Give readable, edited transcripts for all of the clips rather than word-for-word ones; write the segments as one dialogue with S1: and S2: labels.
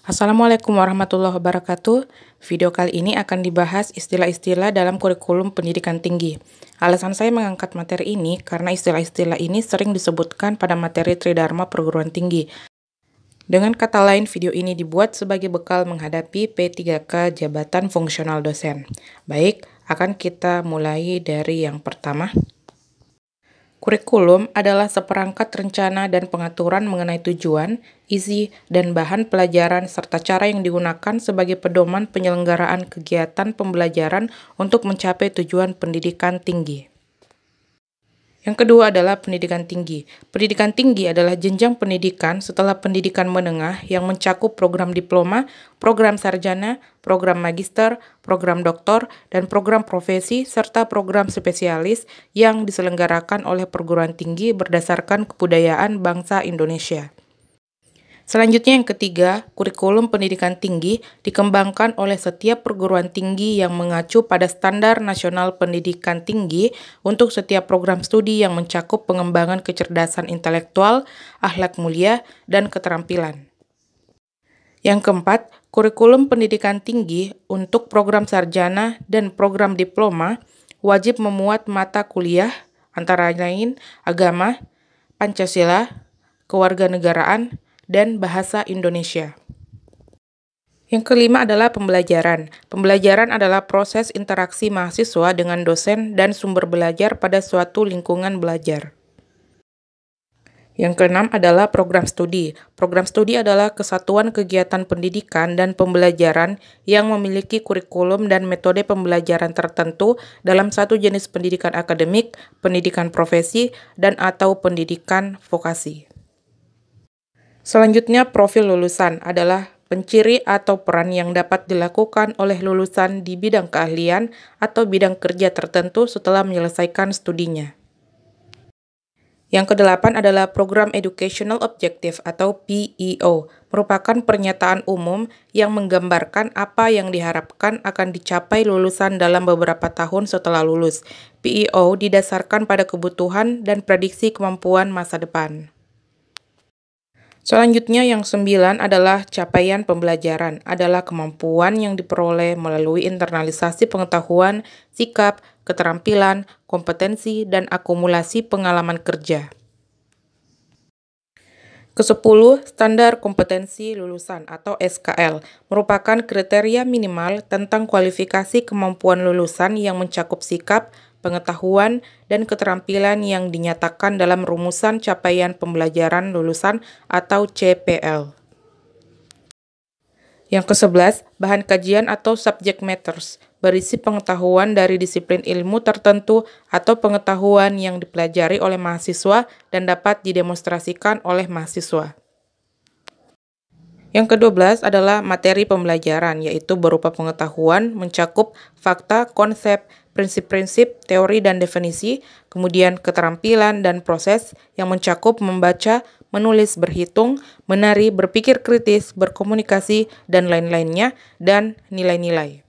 S1: Assalamualaikum warahmatullahi wabarakatuh. Video kali ini akan dibahas istilah-istilah dalam kurikulum pendidikan tinggi. Alasan saya mengangkat materi ini karena istilah-istilah ini sering disebutkan pada materi Tridharma perguruan tinggi. Dengan kata lain, video ini dibuat sebagai bekal menghadapi P3K Jabatan Fungsional Dosen. Baik, akan kita mulai dari yang pertama. Kurikulum adalah seperangkat rencana dan pengaturan mengenai tujuan, isi, dan bahan pelajaran serta cara yang digunakan sebagai pedoman penyelenggaraan kegiatan pembelajaran untuk mencapai tujuan pendidikan tinggi. Yang kedua adalah pendidikan tinggi. Pendidikan tinggi adalah jenjang pendidikan setelah pendidikan menengah yang mencakup program diploma, program sarjana, program magister, program doktor, dan program profesi, serta program spesialis yang diselenggarakan oleh perguruan tinggi berdasarkan kebudayaan bangsa Indonesia. Selanjutnya yang ketiga, kurikulum pendidikan tinggi dikembangkan oleh setiap perguruan tinggi yang mengacu pada Standar Nasional Pendidikan Tinggi untuk setiap program studi yang mencakup pengembangan kecerdasan intelektual, akhlak mulia, dan keterampilan. Yang keempat, kurikulum pendidikan tinggi untuk program sarjana dan program diploma wajib memuat mata kuliah antara lain agama, Pancasila, kewarganegaraan, dan bahasa Indonesia. Yang kelima adalah pembelajaran. Pembelajaran adalah proses interaksi mahasiswa dengan dosen dan sumber belajar pada suatu lingkungan belajar. Yang keenam adalah program studi. Program studi adalah kesatuan kegiatan pendidikan dan pembelajaran yang memiliki kurikulum dan metode pembelajaran tertentu dalam satu jenis pendidikan akademik, pendidikan profesi, dan atau pendidikan vokasi. Selanjutnya, profil lulusan adalah penciri atau peran yang dapat dilakukan oleh lulusan di bidang keahlian atau bidang kerja tertentu setelah menyelesaikan studinya. Yang kedelapan adalah Program Educational Objective atau PEO, merupakan pernyataan umum yang menggambarkan apa yang diharapkan akan dicapai lulusan dalam beberapa tahun setelah lulus. PEO didasarkan pada kebutuhan dan prediksi kemampuan masa depan. Selanjutnya yang 9 adalah capaian pembelajaran, adalah kemampuan yang diperoleh melalui internalisasi pengetahuan, sikap, keterampilan, kompetensi, dan akumulasi pengalaman kerja. Ke-10, Standar Kompetensi Lulusan atau SKL, merupakan kriteria minimal tentang kualifikasi kemampuan lulusan yang mencakup sikap, pengetahuan, dan keterampilan yang dinyatakan dalam Rumusan Capaian Pembelajaran Lulusan atau CPL. Yang ke-11, bahan kajian atau subject matters, berisi pengetahuan dari disiplin ilmu tertentu atau pengetahuan yang dipelajari oleh mahasiswa dan dapat didemonstrasikan oleh mahasiswa. Yang ke-12 adalah materi pembelajaran, yaitu berupa pengetahuan mencakup fakta, konsep, prinsip-prinsip, teori dan definisi, kemudian keterampilan dan proses yang mencakup membaca, menulis, berhitung, menari, berpikir kritis, berkomunikasi, dan lain-lainnya, dan nilai-nilai.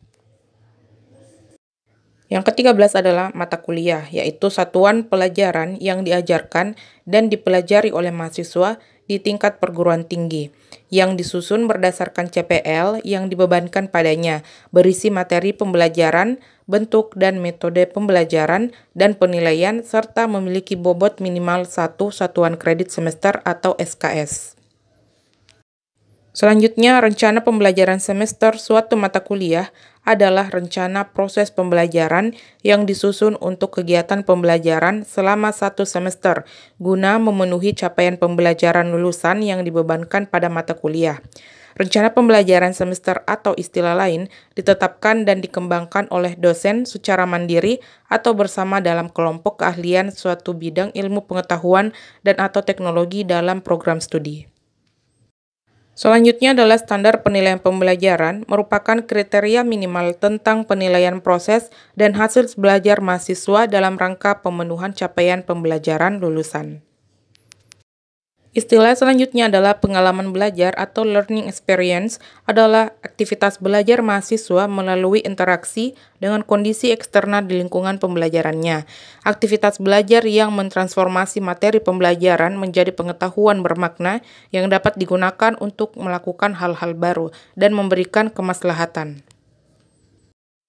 S1: Yang ke-13 adalah mata kuliah, yaitu satuan pelajaran yang diajarkan dan dipelajari oleh mahasiswa di tingkat perguruan tinggi, yang disusun berdasarkan CPL yang dibebankan padanya, berisi materi pembelajaran, bentuk dan metode pembelajaran, dan penilaian, serta memiliki bobot minimal 1 satuan kredit semester atau SKS. Selanjutnya, rencana pembelajaran semester suatu mata kuliah adalah rencana proses pembelajaran yang disusun untuk kegiatan pembelajaran selama 1 semester, guna memenuhi capaian pembelajaran lulusan yang dibebankan pada mata kuliah. Rencana pembelajaran semester atau istilah lain ditetapkan dan dikembangkan oleh dosen secara mandiri atau bersama dalam kelompok keahlian suatu bidang ilmu pengetahuan dan atau teknologi dalam program studi. Selanjutnya adalah standar penilaian pembelajaran, merupakan kriteria minimal tentang penilaian proses dan hasil belajar mahasiswa dalam rangka pemenuhan capaian pembelajaran lulusan. Istilah selanjutnya adalah pengalaman belajar atau learning experience adalah aktivitas belajar mahasiswa melalui interaksi dengan kondisi eksternal di lingkungan pembelajarannya. Aktivitas belajar yang mentransformasi materi pembelajaran menjadi pengetahuan bermakna yang dapat digunakan untuk melakukan hal-hal baru dan memberikan kemaslahatan.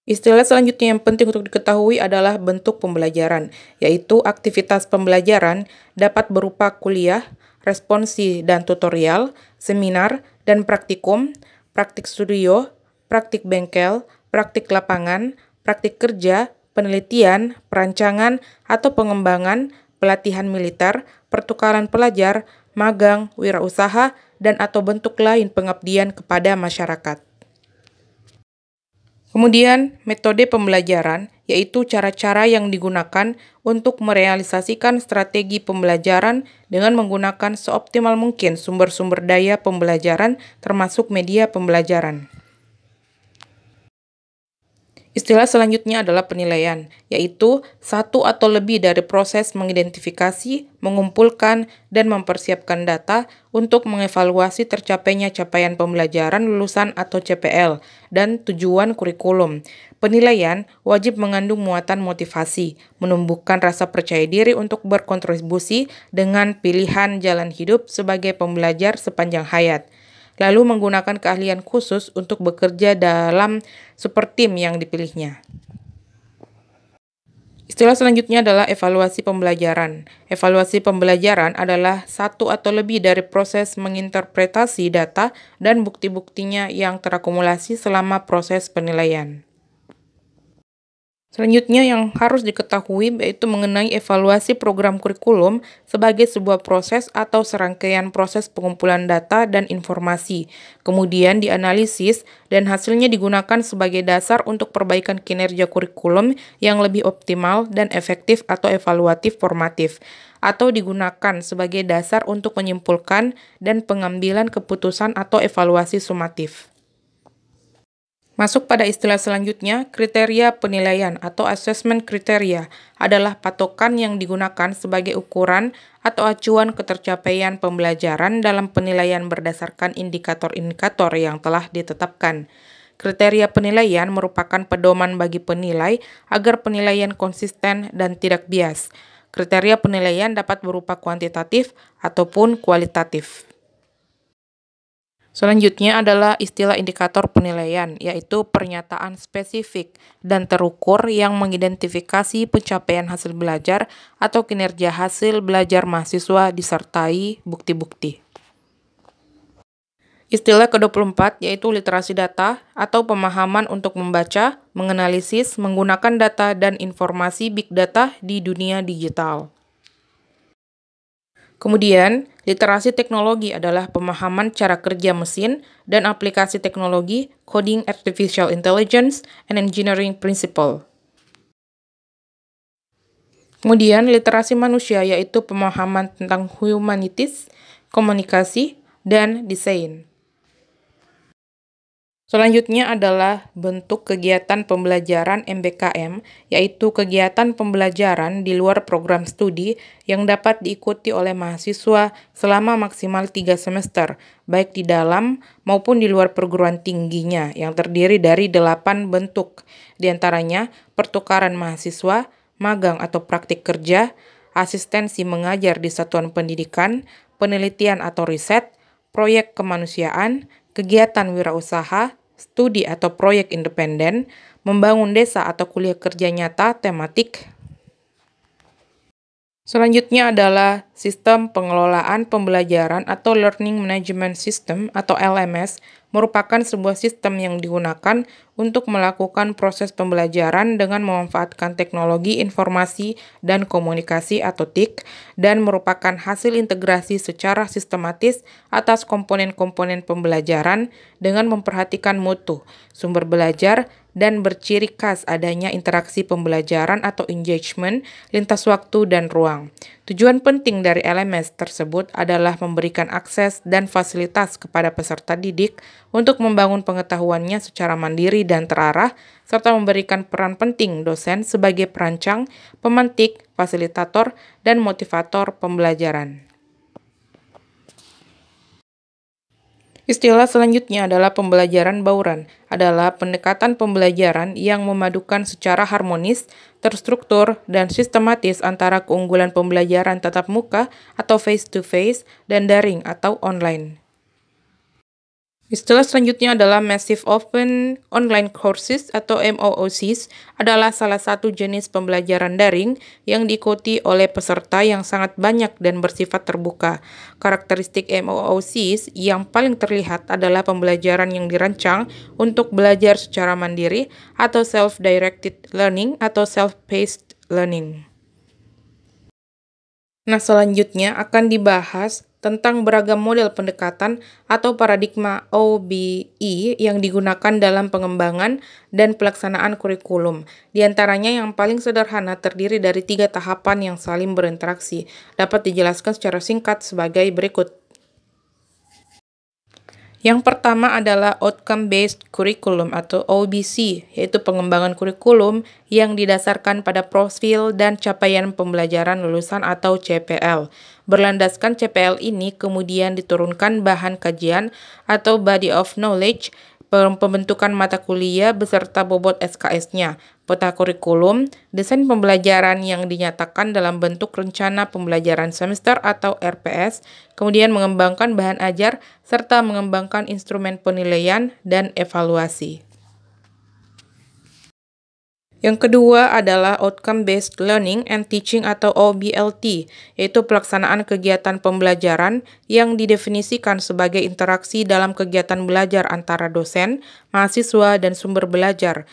S1: Istilah selanjutnya yang penting untuk diketahui adalah bentuk pembelajaran, yaitu aktivitas pembelajaran dapat berupa kuliah, responsi dan tutorial, seminar dan praktikum, praktik studio, praktik bengkel, praktik lapangan, praktik kerja, penelitian, perancangan atau pengembangan, pelatihan militer, pertukaran pelajar, magang, wirausaha, dan atau bentuk lain pengabdian kepada masyarakat. Kemudian, metode pembelajaran, yaitu cara-cara yang digunakan untuk merealisasikan strategi pembelajaran dengan menggunakan seoptimal mungkin sumber-sumber daya pembelajaran termasuk media pembelajaran. Istilah selanjutnya adalah penilaian, yaitu satu atau lebih dari proses mengidentifikasi, mengumpulkan, dan mempersiapkan data untuk mengevaluasi tercapainya capaian pembelajaran lulusan atau CPL dan tujuan kurikulum. Penilaian wajib mengandung muatan motivasi, menumbuhkan rasa percaya diri untuk berkontribusi dengan pilihan jalan hidup sebagai pembelajar sepanjang hayat, lalu menggunakan keahlian khusus untuk bekerja dalam supertim yang dipilihnya. Istilah selanjutnya adalah evaluasi pembelajaran. Evaluasi pembelajaran adalah satu atau lebih dari proses menginterpretasi data dan bukti-buktinya yang terakumulasi selama proses penilaian. Selanjutnya yang harus diketahui yaitu mengenai evaluasi program kurikulum sebagai sebuah proses atau serangkaian proses pengumpulan data dan informasi, kemudian dianalisis dan hasilnya digunakan sebagai dasar untuk perbaikan kinerja kurikulum yang lebih optimal dan efektif atau evaluatif formatif, atau digunakan sebagai dasar untuk menyimpulkan dan pengambilan keputusan atau evaluasi sumatif. Masuk pada istilah selanjutnya, kriteria penilaian atau assessment criteria adalah patokan yang digunakan sebagai ukuran atau acuan ketercapaian pembelajaran dalam penilaian berdasarkan indikator-indikator yang telah ditetapkan. Kriteria penilaian merupakan pedoman bagi penilai agar penilaian konsisten dan tidak bias. Kriteria penilaian dapat berupa kuantitatif ataupun kualitatif. Selanjutnya adalah istilah indikator penilaian, yaitu pernyataan spesifik dan terukur yang mengidentifikasi pencapaian hasil belajar atau kinerja hasil belajar mahasiswa disertai bukti-bukti. Istilah ke-24 yaitu literasi data atau pemahaman untuk membaca, menganalisis, menggunakan data dan informasi big data di dunia digital. Kemudian, literasi teknologi adalah pemahaman cara kerja mesin dan aplikasi teknologi, coding artificial intelligence, and engineering principle. Kemudian, literasi manusia yaitu pemahaman tentang humanities, komunikasi, dan desain. Selanjutnya adalah bentuk kegiatan pembelajaran MBKM, yaitu kegiatan pembelajaran di luar program studi yang dapat diikuti oleh mahasiswa selama maksimal 3 semester, baik di dalam maupun di luar perguruan tingginya, yang terdiri dari 8 bentuk, diantaranya pertukaran mahasiswa, magang atau praktik kerja, asistensi mengajar di satuan pendidikan, penelitian atau riset, proyek kemanusiaan, kegiatan wirausaha, studi atau proyek independen, membangun desa atau kuliah kerja nyata tematik. Selanjutnya adalah sistem pengelolaan pembelajaran atau Learning Management System atau LMS, merupakan sebuah sistem yang digunakan untuk melakukan proses pembelajaran dengan memanfaatkan teknologi informasi dan komunikasi atau TIK, dan merupakan hasil integrasi secara sistematis atas komponen-komponen pembelajaran dengan memperhatikan mutu, sumber belajar, dan berciri khas adanya interaksi pembelajaran atau engagement lintas waktu dan ruang. Tujuan penting dari LMS tersebut adalah memberikan akses dan fasilitas kepada peserta didik untuk membangun pengetahuannya secara mandiri dan terarah, serta memberikan peran penting dosen sebagai perancang, pemantik, fasilitator, dan motivator pembelajaran. Istilah selanjutnya adalah pembelajaran bauran, adalah pendekatan pembelajaran yang memadukan secara harmonis, terstruktur, dan sistematis antara keunggulan pembelajaran tatap muka atau face-to-face dan daring atau online. Istilah selanjutnya adalah Massive Open Online Courses atau MOOCs adalah salah satu jenis pembelajaran daring yang diikuti oleh peserta yang sangat banyak dan bersifat terbuka. Karakteristik MOOCs yang paling terlihat adalah pembelajaran yang dirancang untuk belajar secara mandiri atau self-directed learning atau self-paced learning. Nah, selanjutnya akan dibahas tentang beragam model pendekatan atau paradigma OBE yang digunakan dalam pengembangan dan pelaksanaan kurikulum. Di antaranya yang paling sederhana terdiri dari 3 tahapan yang saling berinteraksi. Dapat dijelaskan secara singkat sebagai berikut. Yang pertama adalah Outcome-Based Curriculum atau OBC, yaitu pengembangan kurikulum yang didasarkan pada profil dan capaian pembelajaran lulusan atau CPL. Berlandaskan CPL ini kemudian diturunkan bahan kajian atau Body of Knowledge, pembentukan mata kuliah beserta bobot SKS-nya, peta kurikulum, desain pembelajaran yang dinyatakan dalam bentuk rencana pembelajaran semester atau RPS, kemudian mengembangkan bahan ajar, serta mengembangkan instrumen penilaian dan evaluasi. Yang kedua adalah Outcome-Based Learning and Teaching atau OBLT, yaitu pelaksanaan kegiatan pembelajaran yang didefinisikan sebagai interaksi dalam kegiatan belajar antara dosen, mahasiswa, dan sumber belajar.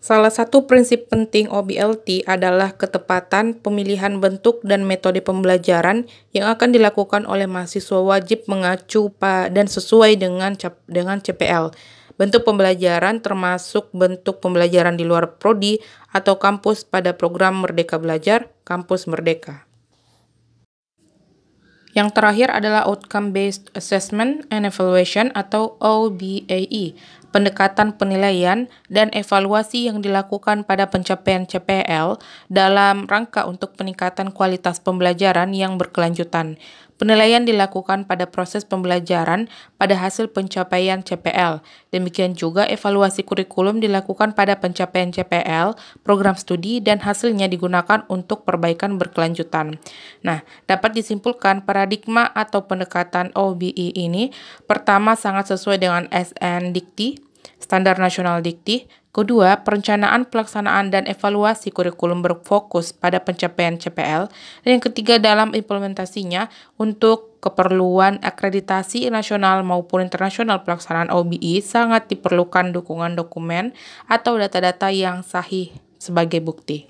S1: Salah satu prinsip penting OBLT adalah ketepatan pemilihan bentuk dan metode pembelajaran yang akan dilakukan oleh mahasiswa wajib mengacu dan sesuai dengan CPL. Bentuk pembelajaran termasuk bentuk pembelajaran di luar prodi atau kampus pada program Merdeka Belajar, Kampus Merdeka. Yang terakhir adalah Outcome-Based Assessment and Evaluation atau OBAE, pendekatan penilaian dan evaluasi yang dilakukan pada pencapaian CPL dalam rangka untuk peningkatan kualitas pembelajaran yang berkelanjutan. Penilaian dilakukan pada proses pembelajaran pada hasil pencapaian CPL. Demikian juga evaluasi kurikulum dilakukan pada pencapaian CPL, program studi, dan hasilnya digunakan untuk perbaikan berkelanjutan. Nah, dapat disimpulkan paradigma atau pendekatan OBE ini pertama sangat sesuai dengan SN Dikti, Standar Nasional Dikti. Kedua, perencanaan, pelaksanaan, dan evaluasi kurikulum berfokus pada pencapaian CPL. Dan yang ketiga, dalam implementasinya untuk keperluan akreditasi nasional maupun internasional pelaksanaan OBE sangat diperlukan dukungan dokumen atau data-data yang sahih sebagai bukti.